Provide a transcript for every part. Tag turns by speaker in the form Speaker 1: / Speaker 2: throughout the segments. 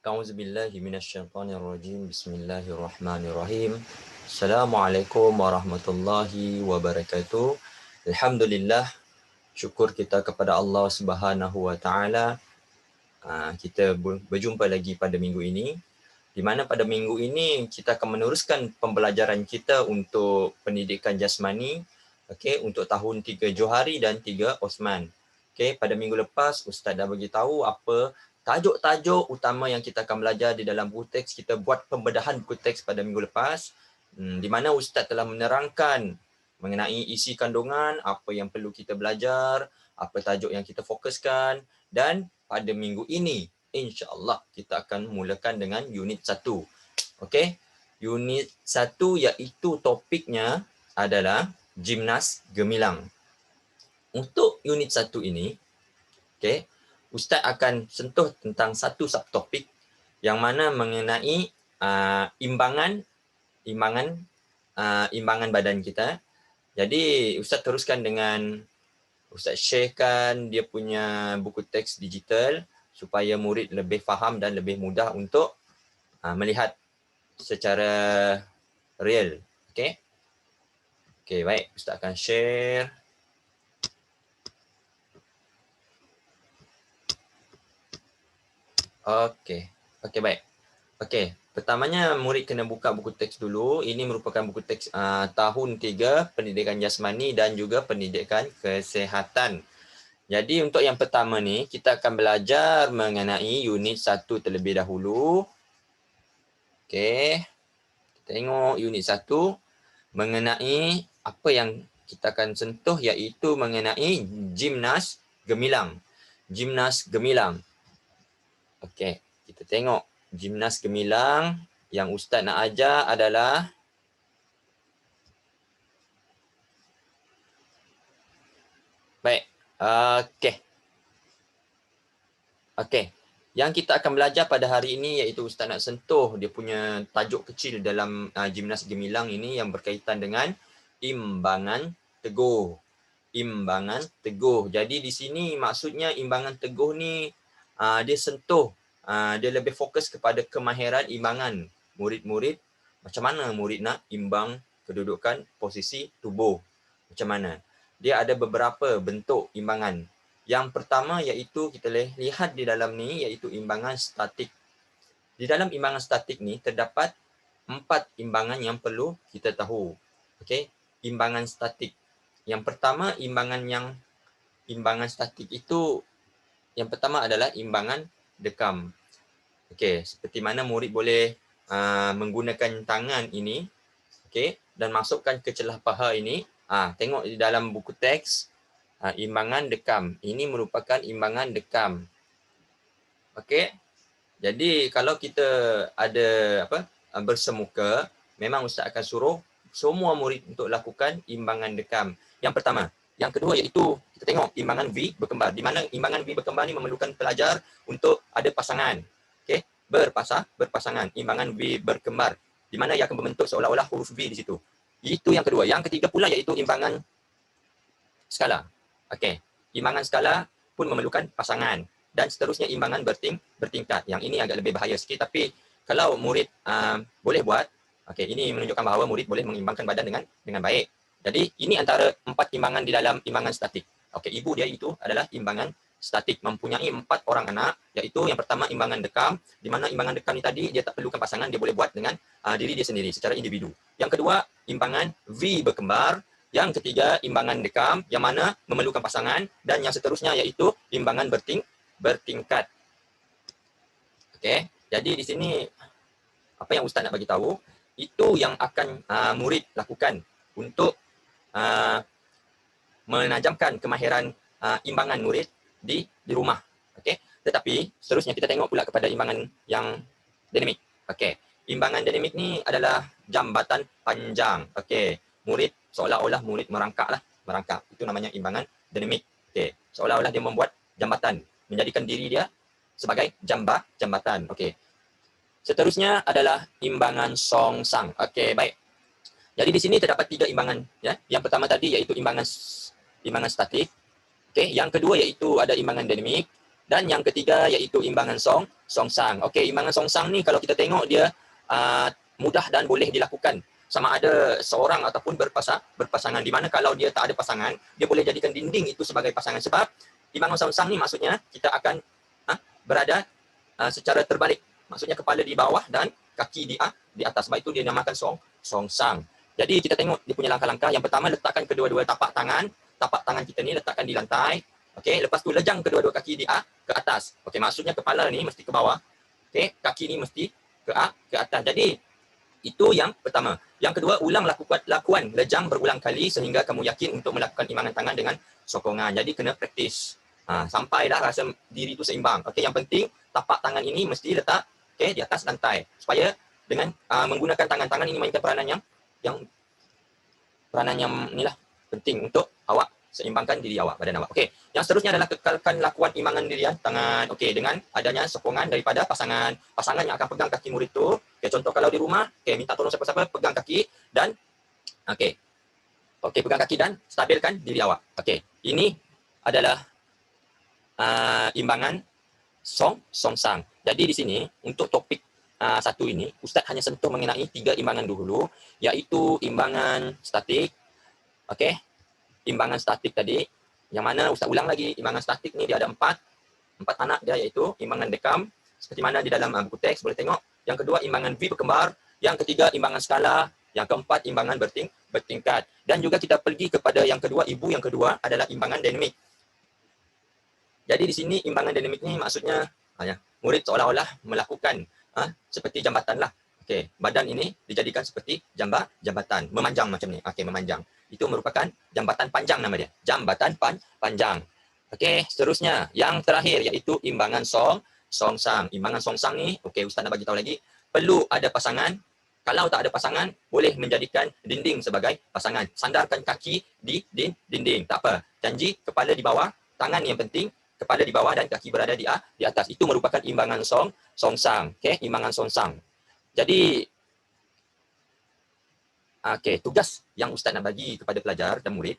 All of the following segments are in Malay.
Speaker 1: A'udzubillahi minasyaitonirrajim. Bismillahirrahmanirrahim. Assalamualaikum warahmatullahi wabarakatuh. Alhamdulillah, syukur kita kepada Allah Subhanahu wa taala. Kita berjumpa lagi pada minggu ini, di mana pada minggu ini kita akan meneruskan pembelajaran kita untuk pendidikan jasmani, untuk tahun 3 Johari dan 3 Osman. Pada minggu lepas Ustaz dah bagi tahu apa tajuk-tajuk utama yang kita akan belajar di dalam buku teks. Kita buat pembedahan buku teks pada minggu lepas, di mana Ustaz telah menerangkan mengenai isi kandungan, apa yang perlu kita belajar, apa tajuk yang kita fokuskan, dan pada minggu ini insya-Allah kita akan mulakan dengan unit 1. Okey. Unit 1 iaitu topiknya adalah gimnas gemilang. Untuk unit 1 ini, Ustaz akan sentuh tentang satu subtopik yang mana mengenai imbangan badan kita. Jadi Ustaz teruskan dengan Ustaz sharekan dia punya buku teks digital supaya murid lebih faham dan lebih mudah untuk melihat secara real. Okey, baik. Ustaz akan share. Okey, baik. Pertamanya murid kena buka buku teks dulu. Ini merupakan buku teks tahun 3 pendidikan jasmani dan juga pendidikan kesihatan. Jadi untuk yang pertama ni, kita akan belajar mengenai unit 1 terlebih dahulu. Okey. Tengok unit 1 mengenai apa yang kita akan sentuh, iaitu mengenai gimnas gemilang. Gimnas gemilang. Okey, kita tengok gimnas gemilang yang Ustaz nak ajar adalah baik. Okey. Yang kita akan belajar pada hari ini iaitu Ustaz nak sentuh dia punya tajuk kecil dalam gimnas gemilang ini yang berkaitan dengan imbangan teguh. Imbangan teguh. Jadi di sini maksudnya imbangan teguh ni dia sentuh, dia lebih fokus kepada kemahiran imbangan murid-murid. Macam mana murid nak imbang kedudukan posisi tubuh. Macam mana. Dia ada beberapa bentuk imbangan. Yang pertama iaitu kita lihat di dalam ni iaitu imbangan statik. Di dalam imbangan statik ni terdapat 4 imbangan yang perlu kita tahu. Okey, imbangan statik. Yang pertama imbangan statik itu yang pertama adalah imbangan dekam. Okey, seperti mana murid boleh menggunakan tangan ini, dan masukkan ke celah paha ini. Tengok di dalam buku teks, imbangan dekam. Ini merupakan imbangan dekam. Okey. Jadi kalau kita ada bersemuka, memang Ustaz akan suruh semua murid untuk lakukan imbangan dekam. Yang pertama. Yang kedua iaitu kita tengok imbangan V berkembar. Di mana imbangan V berkembar ni memerlukan pelajar untuk ada pasangan. Okey, berpasangan. Imbangan V berkembar. Di mana ia akan membentuk seolah-olah huruf V di situ. Itu yang kedua. Yang ketiga pula iaitu imbangan skala. Okey, imbangan skala pun memerlukan pasangan. Dan seterusnya imbangan bertingkat. Yang ini agak lebih bahaya sikit, tapi kalau murid boleh buat, ini menunjukkan bahawa murid boleh mengimbangkan badan dengan baik. Jadi ini antara 4 imbangan di dalam imbangan statik. Ibu dia itu adalah imbangan statik, mempunyai 4 orang anak, iaitu yang pertama imbangan dekam, di mana imbangan dekam ni tadi dia tak perlukan pasangan, dia boleh buat dengan diri dia sendiri secara individu. Yang kedua, imbangan V berkembar. Yang ketiga, imbangan dekam yang mana memerlukan pasangan, dan yang seterusnya iaitu imbangan bertingkat. Okey, jadi di sini apa yang Ustaz nak bagi tahu itu yang akan murid lakukan untuk menajamkan kemahiran imbangan murid di rumah. Okey, tetapi seterusnya kita tengok pula kepada imbangan yang dinamik. Okey, imbangan dinamik ni adalah jambatan panjang. Okey, murid seolah-olah murid merangkak. Itu namanya imbangan dinamik. Okey, seolah-olah dia membuat jambatan, menjadikan diri dia sebagai jambatan. Okey. Seterusnya adalah imbangan songsang. Okey, baik. Jadi di sini terdapat 3 imbangan, ya. Yang pertama tadi iaitu imbangan statik. Okey, yang kedua iaitu ada imbangan dinamik. Dan yang ketiga iaitu imbangan songsang. Okey, imbangan songsang ni kalau kita tengok dia mudah dan boleh dilakukan sama ada seorang ataupun berpasangan, di mana kalau dia tak ada pasangan, dia boleh jadikan dinding itu sebagai pasangan, sebab imbangan songsang ni maksudnya kita akan berada secara terbalik. Maksudnya kepala di bawah dan kaki di atas. Sebab itu dia namakan songsang. Jadi kita tengok dia punya langkah-langkah. Yang pertama, letakkan kedua-dua tapak tangan kita ni letakkan di lantai. Okey, lepas tu lejang kedua-dua kaki ke atas. Okey, maksudnya kepala ni mesti ke bawah. Okey, kaki ni mesti ke atas. Jadi itu yang pertama. Yang kedua, ulang lakukan lejang berulang kali sehingga kamu yakin untuk melakukan imbangan tangan dengan sokongan. Jadi kena praktis. Sampailah rasa diri tu seimbang. Okey, yang penting tapak tangan ini mesti letak di atas lantai supaya dengan menggunakan tangan-tangan ini mainkan peranan yang inilah penting untuk awak seimbangkan diri awak, badan awak. Okey, yang seterusnya adalah kekalkan lakuan imbangan dirian tangan. Okey, dengan adanya sokongan daripada pasangan yang akan pegang kaki murid tu. Okey, contoh kalau di rumah, minta tolong siapa-siapa pegang kaki dan pegang kaki dan stabilkan diri awak. Okey, ini adalah imbangan songsang. Jadi di sini untuk topik satu ini, Ustaz hanya sentuh mengenai 3 imbangan dulu, iaitu imbangan statik. Okey, imbangan statik tadi, yang mana Ustaz ulang lagi, imbangan statik ni dia ada 4 anak dia, iaitu imbangan dekam, seperti mana di dalam buku teks boleh tengok. Yang kedua, imbangan V berkembar. Yang ketiga, imbangan skala. Yang keempat, imbangan bertingkat. Dan juga kita pergi kepada yang kedua, ibu yang kedua adalah imbangan dinamik. Jadi di sini imbangan dinamik ni maksudnya murid seolah-olah melakukan seperti jambatan lah. Okey, badan ini dijadikan seperti jambatan, memanjang macam ni. Okey, memanjang. Itu merupakan jambatan panjang nama dia. Jambatan panjang. Okey, seterusnya yang terakhir iaitu imbangan songsang. Imbangan songsang ni, okey, Ustaz nak bagi tahu lagi, perlu ada pasangan. Kalau tak ada pasangan, boleh menjadikan dinding sebagai pasangan. Sandarkan kaki di dinding. Tak apa. Janji kepala di bawah, tangan yang penting, kepala di bawah dan kaki berada di atas. Itu merupakan imbangan songsang. Okey, imbangan songsang. Jadi tugas yang Ustaz nak bagi kepada pelajar dan murid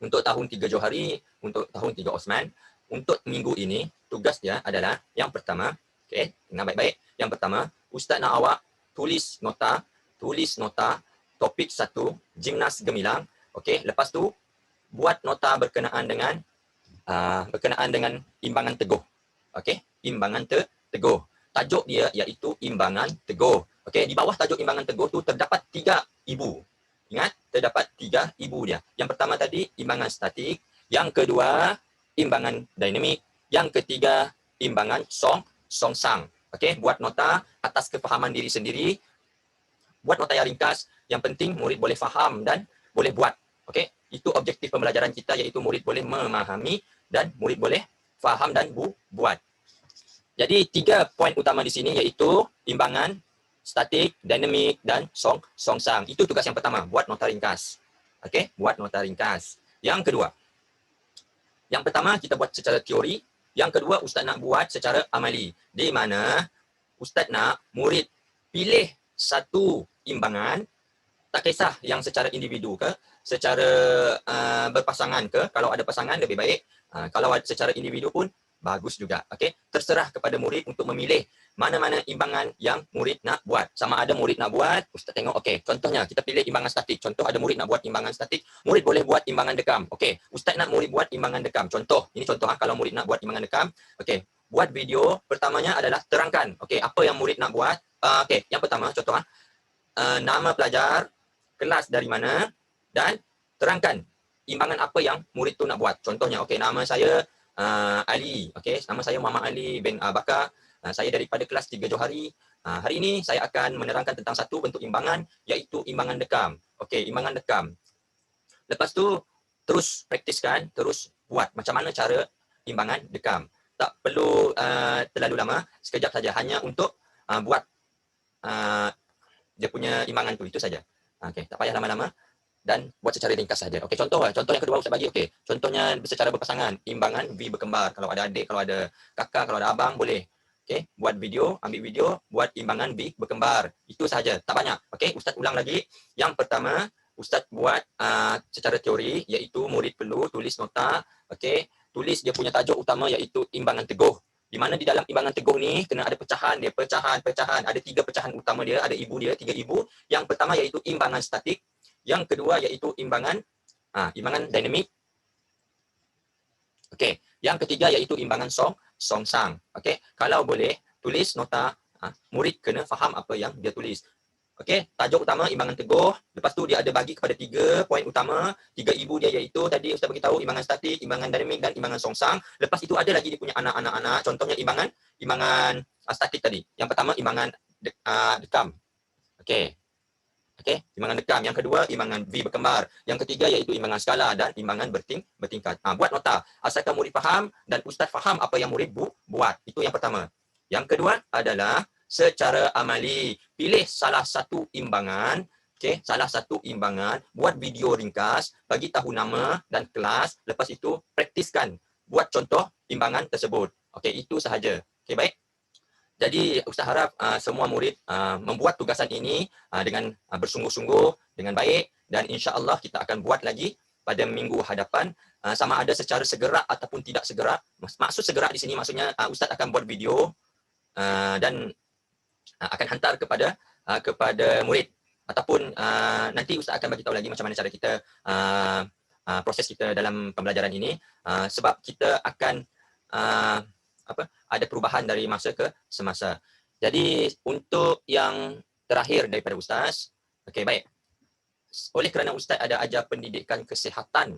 Speaker 1: untuk tahun 3 Johari, untuk tahun 3 Osman, untuk minggu ini tugas dia adalah yang pertama, dengar baik-baik. Yang pertama, Ustaz nak awak tulis nota topik 1 Jimnas Gemilang. Okey, lepas tu buat nota berkenaan dengan imbangan teguh. Okey, imbangan teguh. Tajuk dia iaitu imbangan teguh. Okey, di bawah tajuk imbangan teguh tu terdapat 3 ibu. Ingat, terdapat 3 ibu dia. Yang pertama tadi imbangan statik, yang kedua imbangan dinamik, yang ketiga imbangan songsang. Okey, buat nota atas kefahaman diri sendiri. Buat nota yang ringkas, yang penting murid boleh faham dan boleh buat. Okey, itu objektif pembelajaran kita, iaitu murid boleh memahami dan murid boleh faham dan buat. Jadi 3 poin utama di sini iaitu imbangan statik, dinamik dan songsang. Itu tugas yang pertama, buat nota ringkas. Okey, buat nota ringkas. Yang kedua, yang pertama kita buat secara teori, yang kedua Ustaz nak buat secara amali. Di mana Ustaz nak murid pilih satu imbangan, tak kisah yang secara individu ke, secara berpasangan ke. Kalau ada pasangan lebih baik. Kalau secara individu pun bagus juga. Okey, terserah kepada murid untuk memilih mana-mana imbangan yang murid nak buat. Sama ada murid nak buat, Ustaz tengok, okey, contohnya kita pilih imbangan statik. Contoh ada murid nak buat imbangan statik, murid boleh buat imbangan dekam. Okey, Ustaz nak murid buat imbangan dekam. Contoh, ini contoh kalau murid nak buat imbangan dekam. Okey, buat video pertamanya adalah terangkan, okey, apa yang murid nak buat. Okey, yang pertama contoh nama pelajar, kelas dari mana dan terangkan imbangan apa yang murid tu nak buat. Contohnya, okey, nama saya Ali. Okey, nama saya Muhammad Ali bin Bakar. Saya daripada kelas 3 Johari. Hari ini saya akan menerangkan tentang satu bentuk imbangan, iaitu imbangan dekam. Okey, imbangan dekam. Lepas tu terus praktiskan, terus buat macam mana cara imbangan dekam. Tak perlu terlalu lama, sekejap saja, hanya untuk buat dia punya imbangan tu, itu saja. Okey, tak payah lama-lama dan buat secara ringkas saja. Okey, contoh yang kedua Ustaz bagi. Okey, contohnya secara berpasangan, imbangan V berkembar. Kalau ada adik, kalau ada kakak, kalau ada abang, boleh. Okey, buat video, ambil video, buat imbangan V berkembar. Itu sahaja, tak banyak. Okey, Ustaz ulang lagi. Yang pertama, Ustaz buat secara teori, iaitu murid perlu tulis nota. Okey, tulis dia punya tajuk utama iaitu imbangan teguh. Di mana di dalam imbangan teguh ni kena ada pecahan dia, pecahan. Ada 3 pecahan utama dia, ada ibu dia, 3 ibu. Yang pertama iaitu imbangan statik, yang kedua iaitu imbangan dinamik. Okey, yang ketiga iaitu imbangan songsang. Okey, kalau boleh tulis nota, murid kena faham apa yang dia tulis. Okey, tajuk utama imbangan teguh. Lepas tu dia ada bagi kepada 3 poin utama, 3 ibu dia iaitu tadi Ustaz bagi tahu imbangan statik, imbangan dinamik dan imbangan songsang. Lepas itu ada lagi dia punya anak-anak. Contohnya imbangan statik tadi. Yang pertama imbangan dekam. Okey. Imbangan dekam. Yang kedua imbangan V berkembar. Yang ketiga iaitu imbangan skala dan imbangan bertingkat. Buat nota. Asalkan murid faham dan ustaz faham apa yang murid buat. Itu yang pertama. Yang kedua adalah secara amali, pilih salah satu imbangan, salah satu imbangan, buat video ringkas, bagi tahu nama dan kelas, lepas itu praktiskan, buat contoh imbangan tersebut. Itu sahaja. Baik. Jadi Ustaz harap semua murid membuat tugasan ini dengan bersungguh-sungguh, dengan baik, dan insya-Allah kita akan buat lagi pada minggu hadapan, sama ada secara segera ataupun tidak segera. Maksud segera di sini maksudnya Ustaz akan buat video dan akan hantar kepada murid, ataupun nanti Ustaz akan bagi tahu lagi macam mana cara kita proses kita dalam pembelajaran ini, sebab kita akan ada perubahan dari masa ke semasa. Jadi untuk yang terakhir daripada Ustaz, baik. Oleh kerana Ustaz ada ajar pendidikan kesihatan,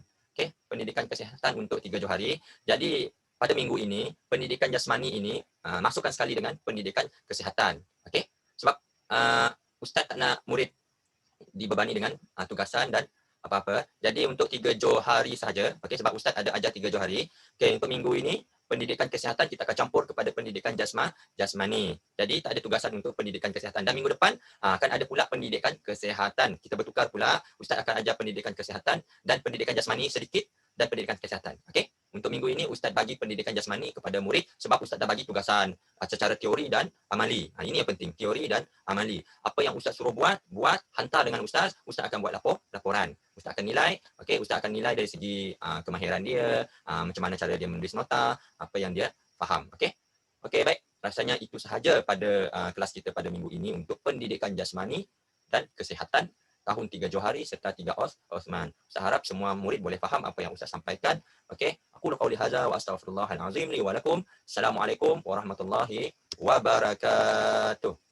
Speaker 1: pendidikan kesihatan untuk 3 Johari. Jadi pada minggu ini, pendidikan jasmani ini masukkan sekali dengan pendidikan kesihatan. Sebab Ustaz tak nak murid dibebani dengan tugasan dan apa-apa. Jadi untuk 3 Johari sahaja, sebab Ustaz ada ajar 3 Johari. Untuk minggu ini, pendidikan kesihatan kita akan campur kepada pendidikan jasmani. Jadi tak ada tugasan untuk pendidikan kesihatan. Dan minggu depan akan ada pula pendidikan kesihatan. Kita bertukar pula, Ustaz akan ajar pendidikan kesihatan dan pendidikan jasmani sedikit dan pendidikan kesihatan. Untuk minggu ini Ustaz bagi pendidikan jasmani kepada murid sebab Ustaz dah bagi tugasan secara teori dan amali. Ini yang penting, teori dan amali. Apa yang Ustaz suruh buat, hantar dengan Ustaz akan buat laporan. Ustaz akan nilai, Ustaz akan nilai dari segi kemahiran dia, macam mana cara dia menulis nota, apa yang dia faham. Baik. Rasanya itu sahaja pada kelas kita pada minggu ini untuk pendidikan jasmani dan kesihatan tahun 3 Johari serta 3 Osman. Saya harap semua murid boleh faham apa yang Ustaz sampaikan. Aku qauli hadza wa astaghfirullahal azim li wa lakum. Assalamualaikum warahmatullahi wabarakatuh.